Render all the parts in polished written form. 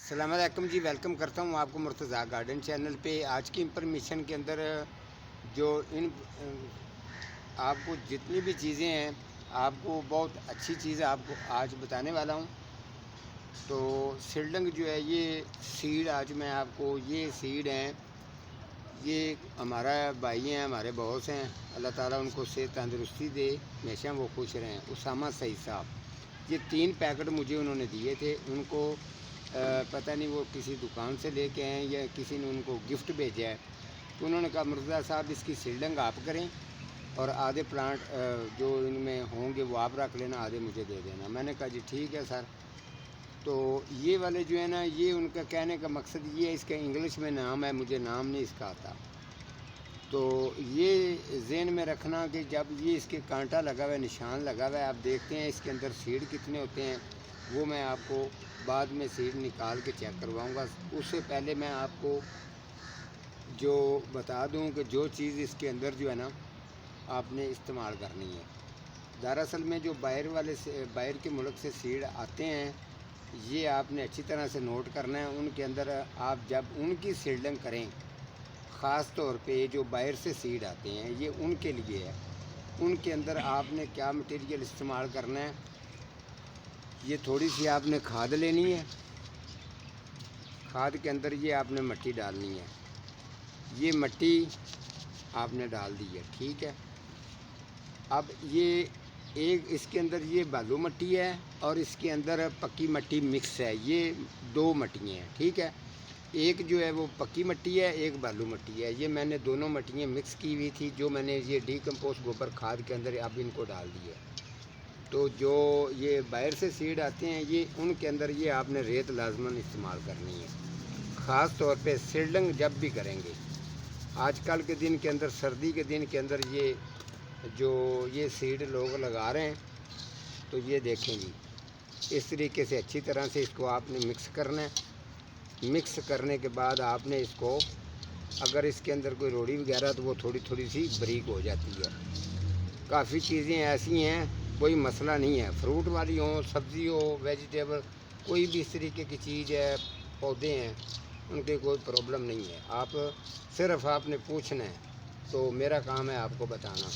السلام علیکم جی، ویلکم کرتا ہوں آپ کو مرتضیٰ گارڈن چینل پہ۔ آج کی انفارمیشن کے اندر جو آپ کو جتنی بھی چیزیں ہیں، آپ کو بہت اچھی چیز آپ کو آج بتانے والا ہوں۔ تو سیڈلنگ جو ہے، یہ سیڈ آج میں آپ کو یہ سیڈ ہیں، یہ ہمارا بھائی ہیں، ہمارے باس ہیں، اللہ تعالیٰ ان کو صحت تندرستی دے، ہمیشہ وہ خوش رہیں۔ اسامہ سعید صاحب، یہ 3 پیکٹ مجھے انہوں نے دیے تھے۔ ان کو پتہ نہیں وہ کسی دکان سے لے کے آئے یا کسی نے ان کو گفٹ بھیجا ہے، تو انہوں نے کہا مرتضیٰ صاحب اس کی سیڈلنگ آپ کریں اور آدھے پلانٹ جو ان میں ہوں گے وہ آپ رکھ لینا، آدھے مجھے دے دینا۔ میں نے کہا جی ٹھیک ہے سر۔ تو یہ والے جو ہے نا، یہ ان کا کہنے کا مقصد یہ ہے، اس کا انگلش میں نام ہے، مجھے نام نہیں اس کا آتا۔ تو یہ ذہن میں رکھنا کہ جب یہ اس کے کانٹا لگا ہوا ہے، نشان لگا ہوا ہے، آپ دیکھتے ہیں اس کے اندر سیڈ کتنے ہوتے ہیں، وہ میں آپ کو بعد میں سیڈ نکال کے چیک کرواؤں گا۔ اس سے پہلے میں آپ کو جو بتا دوں کہ جو چیز اس کے اندر جو ہے نا، آپ نے استعمال کرنی ہے۔ دراصل میں جو باہر کے ملک سے سیڈ آتے ہیں، یہ آپ نے اچھی طرح سے نوٹ کرنا ہے۔ ان کے اندر آپ جب ان کی سیڈلنگ کریں، خاص طور پہ جو باہر سے سیڈ آتے ہیں، یہ ان کے لیے ہے۔ ان کے اندر آپ نے کیا مٹیریل استعمال کرنا ہے، یہ تھوڑی سی آپ نے کھاد لینی ہے۔ کھاد کے اندر یہ آپ نے مٹی ڈالنی ہے، یہ مٹی آپ نے ڈال دی ہے، ٹھیک ہے۔ اب یہ ایک اس کے اندر یہ بالو مٹی ہے اور اس کے اندر پکی مٹی مکس ہے، یہ 2 مٹیاں ہیں، ٹھیک ہے۔ ایک جو ہے وہ پکی مٹی ہے، ایک بالو مٹی ہے۔ یہ میں نے دونوں مٹیاں مکس کی ہوئی تھی، جو میں نے یہ ڈی کمپوسٹ گوبر کھاد کے اندر اب ان کو ڈال دی ہے۔ تو جو یہ باہر سے سیڈ آتے ہیں، یہ ان کے اندر یہ آپ نے ریت لازماً استعمال کرنی ہے، خاص طور پہ سیڈلنگ جب بھی کریں گے۔ آج کل کے دن کے اندر، سردی کے دن کے اندر یہ سیڈ لوگ لگا رہے ہیں، تو یہ دیکھیں جی، اس طریقے سے اچھی طرح سے اس کو آپ نے مکس کرنا ہے۔ مکس کرنے کے بعد آپ نے اس کو، اگر اس کے اندر کوئی روڑی وغیرہ تو وہ تھوڑی سی بریک ہو جاتی ہے۔ کافی چیزیں ایسی ہیں، کوئی مسئلہ نہیں ہے، فروٹ والی ہوں، سبزی ہو، ویجیٹیبل، کوئی بھی اس طریقے کی چیز ہے، پودے ہیں، ان کے کوئی پرابلم نہیں ہے۔ صرف آپ نے پوچھنا ہے، تو میرا کام ہے آپ کو بتانا۔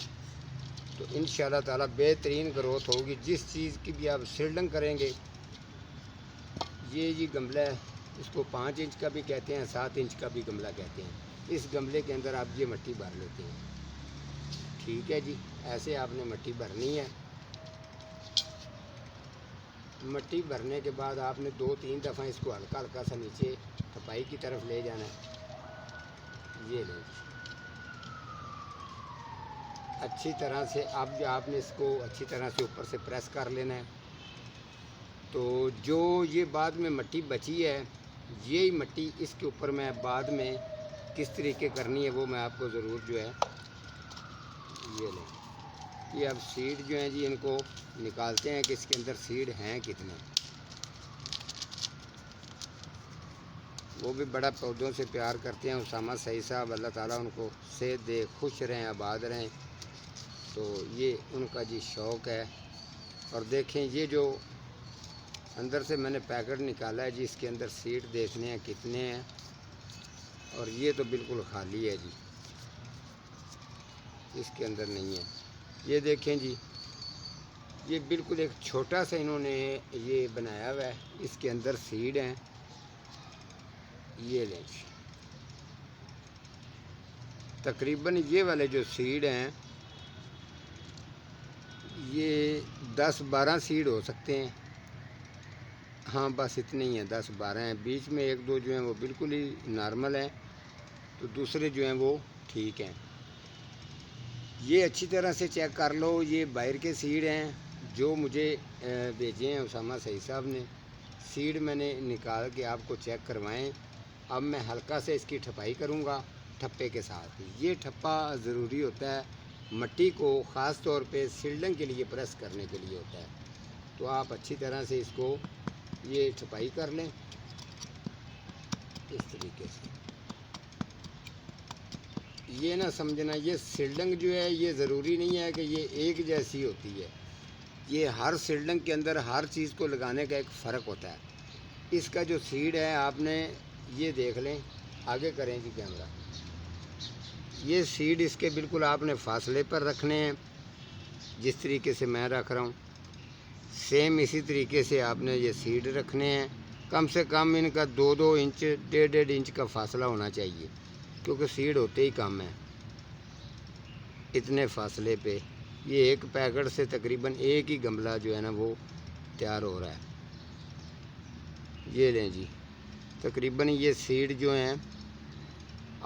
تو انشاءاللہ تعالی بہترین گروتھ ہوگی جس چیز کی بھی آپ سیڈلنگ کریں گے۔ یہ جی گملہ ہے، اس کو 5 انچ کا بھی کہتے ہیں، 7 انچ کا بھی گملہ کہتے ہیں۔ اس گملے کے اندر آپ یہ مٹی بھر لیتے ہیں، ٹھیک ہے جی۔ ایسے آپ نے مٹی بھرنی ہے۔ مٹی بھرنے کے بعد آپ نے 2-3 دفعہ اس کو ہلکا ہلکا سا نیچے تپائی کی طرف لے جانا ہے۔ یہ لیں جی، اچھی طرح سے اب آپ نے اس کو اچھی طرح سے اوپر سے پریس کر لینا ہے۔ تو جو یہ بعد میں مٹی بچی ہے، یہی مٹی اس کے اوپر میں بعد میں کس طریقے کرنی ہے وہ میں آپ کو ضرور جو ہے، یہ لیں۔ یہ اب سیڈ جو ہیں جی، ان کو نکالتے ہیں کہ اس کے اندر سیڈ ہیں کتنے۔ وہ بھی بڑا پودوں سے پیار کرتے ہیں، اسامہ سعید صاحب، اللہ تعالیٰ ان کو صحت دے، خوش رہیں، آباد رہیں۔ تو یہ ان کا جی شوق ہے۔ اور دیکھیں یہ جو اندر سے میں نے پیکٹ نکالا ہے جی، اس کے اندر سیڈ دیکھنے ہیں کتنے ہیں، اور یہ تو بالکل خالی ہے جی، اس کے اندر نہیں ہے۔ یہ دیکھیں جی، یہ بالکل ایک چھوٹا سا انہوں نے یہ بنایا ہوا ہے، اس کے اندر سیڈ ہیں، یہ لیں جی۔ تقریباً یہ والے جو سیڈ ہیں، یہ 10-12 سیڈ ہو سکتے ہیں، ہاں بس اتنے ہی ہیں، 10-12 ہیں۔ بیچ میں 1-2 جو ہیں وہ بالکل ہی نارمل ہیں، تو دوسرے جو ہیں وہ ٹھیک ہیں۔ یہ اچھی طرح سے چیک کر لو، یہ باہر کے سیڈ ہیں جو مجھے بھیجے ہیں اسامہ سعید صاحب نے۔ سیڈ میں نے نکال کے آپ کو چیک کروائیں۔ اب میں ہلکا سے اس کی ٹھپائی کروں گا ٹھپے کے ساتھ۔ یہ ٹھپا ضروری ہوتا ہے، مٹی کو خاص طور پہ سیڈلنگ کے لیے پریس کرنے کے لیے ہوتا ہے۔ تو آپ اچھی طرح سے اس کو یہ ٹھپائی کر لیں، اس طریقے سے۔ یہ نہ سمجھنا یہ سیڈلنگ جو ہے، یہ ضروری نہیں ہے کہ یہ ایک جیسی ہوتی ہے۔ یہ ہر سیڈلنگ کے اندر ہر چیز کو لگانے کا ایک فرق ہوتا ہے۔ اس کا جو سیڈ ہے آپ نے یہ دیکھ لیں، آگے کریں جی کیمرہ، یہ سیڈ اس کے بالکل آپ نے فاصلے پر رکھنے ہیں، جس طریقے سے میں رکھ رہا ہوں سیم اسی طریقے سے آپ نے یہ سیڈ رکھنے ہیں۔ کم سے کم ان کا 2 انچ 1.5 انچ کا فاصلہ ہونا چاہیے، کیونکہ سیڈ ہوتے ہی کم ہیں۔ اتنے فاصلے پہ یہ ایک پیکٹ سے تقریباً ایک ہی گملہ جو ہے نا وہ تیار ہو رہا ہے۔ یہ لیں جی، تقریباً یہ سیڈ جو ہیں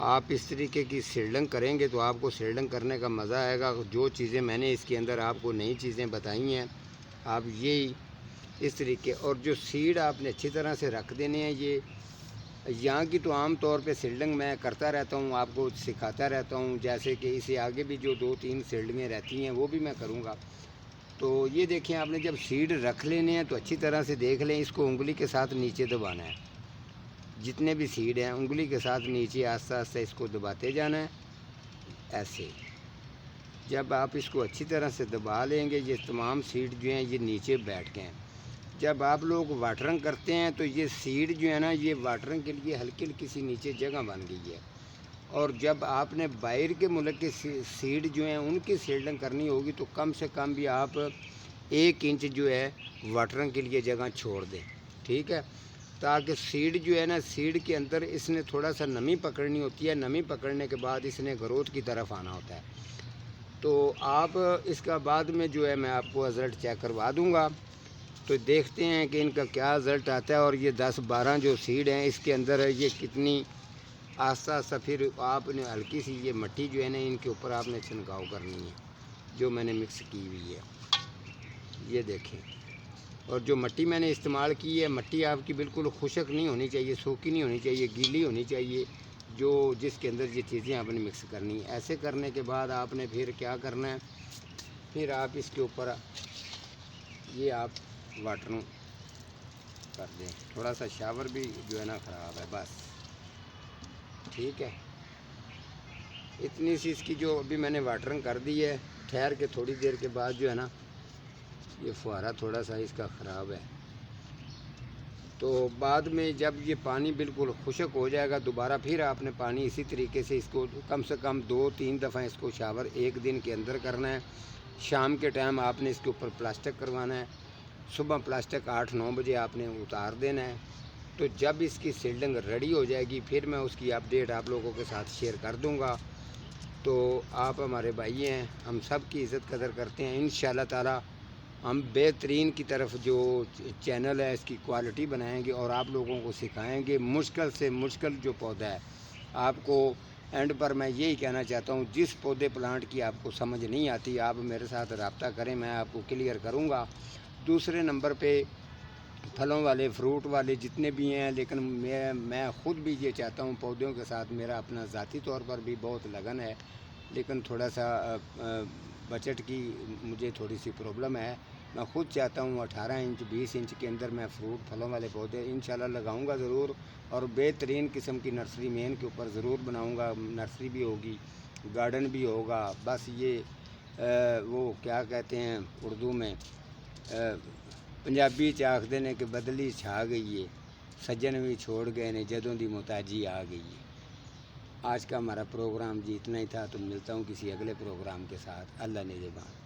آپ اس طریقے کی سیڈلنگ کریں گے تو آپ کو سیڈلنگ کرنے کا مزہ آئے گا۔ جو چیزیں میں نے اس کے اندر آپ کو نئی چیزیں بتائی ہیں، آپ یہی اس طریقے، اور جو سیڈ آپ نے اچھی طرح سے رکھ دینے ہیں۔ یہ یہاں کی تو عام طور پہ سیڈلنگ میں کرتا رہتا ہوں، آپ کو سکھاتا رہتا ہوں، جیسے کہ اسے آگے بھی جو 2-3 سیڈلنگیں رہتی ہیں وہ بھی میں کروں گا۔ تو یہ دیکھیں، آپ نے جب سیڈ رکھ لینے ہیں تو اچھی طرح سے دیکھ لیں، اس کو انگلی کے ساتھ نیچے دبانا ہے۔ جتنے بھی سیڈ ہیں انگلی کے ساتھ نیچے آہستہ آہستہ اس کو دباتے جانا ہے، ایسے۔ جب آپ اس کو اچھی طرح سے دبا لیں گے، یہ تمام سیڈ جو ہیں یہ نیچے بیٹھ گئے ہیں۔ جب آپ لوگ واٹرنگ کرتے ہیں تو یہ سیڈ جو ہے نا یہ واٹرنگ کے لیے ہلکی ہلکی سی نیچے جگہ بن گئی ہے، اور جب آپ نے باہر کے ملک کے سیڈ جو ہیں ان کی سیڈلنگ کرنی ہوگی تو کم سے کم بھی آپ 1 انچ جو ہے واٹرنگ کے لیے جگہ چھوڑ دیں، ٹھیک ہے؟ تاکہ سیڈ جو ہے نا، سیڈ کے اندر اس نے تھوڑا سا نمی پکڑنی ہوتی ہے، نمی پکڑنے کے بعد اس نے گروتھ کی طرف آنا ہوتا ہے۔ تو آپ اس کا بعد میں جو ہے میں آپ کو رزلٹ چیک کروا دوں گا، تو دیکھتے ہیں کہ ان کا کیا رزلٹ آتا ہے۔ اور یہ 10-12 جو سیڈ ہیں اس کے اندر یہ کتنی آہستہ آہستہ، پھر آپ نے ہلکی سی یہ مٹی جو ہے نا ان کے اوپر آپ نے چھنکاؤ کرنی ہے جو میں نے مکس کی ہوئی ہے، یہ دیکھیں۔ اور جو مٹی میں نے استعمال کی ہے، مٹی آپ کی بالکل خشک نہیں ہونی چاہیے، سوکھی نہیں ہونی چاہیے، گیلی ہونی چاہیے، جو جس کے اندر یہ چیزیں آپ نے مکس کرنی ہیں۔ ایسے کرنے کے بعد آپ نے پھر کیا کرنا ہے، پھر آپ اس کے اوپر یہ آپ واٹرنگ کر دیں، تھوڑا سا شاور بھی جو ہے نا خراب ہے، بس ٹھیک ہے۔ اتنی سی اس کی جو ابھی میں نے واٹرنگ کر دی ہے، ٹھہر کے تھوڑی دیر کے بعد جو ہے نا یہ فوارہ تھوڑا سا اس کا خراب ہے، تو بعد میں جب یہ پانی بالکل خشک ہو جائے گا دوبارہ پھر آپ نے پانی اسی طریقے سے اس کو کم سے کم 2-3 دفعہ اس کو شاور 1 دن کے اندر کرنا ہے۔ شام کے ٹائم آپ نے اس کے اوپر پلاسٹک کروانا ہے، صبح پلاسٹک 8-9 بجے آپ نے اتار دینا ہے۔ تو جب اس کی سیڈلنگ ریڈی ہو جائے گی پھر میں اس کی اپڈیٹ آپ لوگوں کے ساتھ شیئر کر دوں گا۔ تو آپ ہمارے بھائی ہیں، ہم سب کی عزت قدر کرتے ہیں، انشاءاللہ تعالی ہم بہترین کی طرف جو چینل ہے اس کی کوالٹی بنائیں گے اور آپ لوگوں کو سکھائیں گے۔ مشکل سے مشکل جو پودا ہے، آپ کو اینڈ پر میں یہی کہنا چاہتا ہوں، جس پودے پلانٹ کی آپ کو سمجھ نہیں آتی آپ میرے ساتھ رابطہ کریں، میں آپ کو کلیئر کروں گا۔ دوسرے نمبر پہ پھلوں والے، فروٹ والے جتنے بھی ہیں، لیکن میں خود بھی یہ چاہتا ہوں، پودوں کے ساتھ میرا اپنا ذاتی طور پر بھی بہت لگن ہے، لیکن تھوڑا سا بجٹ کی مجھے تھوڑی سی پرابلم ہے۔ میں خود چاہتا ہوں 18 انچ 20 انچ کے اندر میں فروٹ پھلوں والے پودے انشاءاللہ لگاؤں گا ضرور، اور بہترین قسم کی نرسری مین کے اوپر ضرور بناؤں گا۔ نرسری بھی ہوگی، گارڈن بھی ہوگا، بس یہ وہ کیا کہتے ہیں اردو میں، پنجابی چاخ دینے کے بدلی چھا گئی ہے، سجن بھی چھوڑ گئے نے جدوں دی محتاجی آ گئی ہے۔ آج کا ہمارا پروگرام جی اتنا ہی تھا، تو ملتا ہوں کسی اگلے پروگرام کے ساتھ۔ اللہ نگہبان۔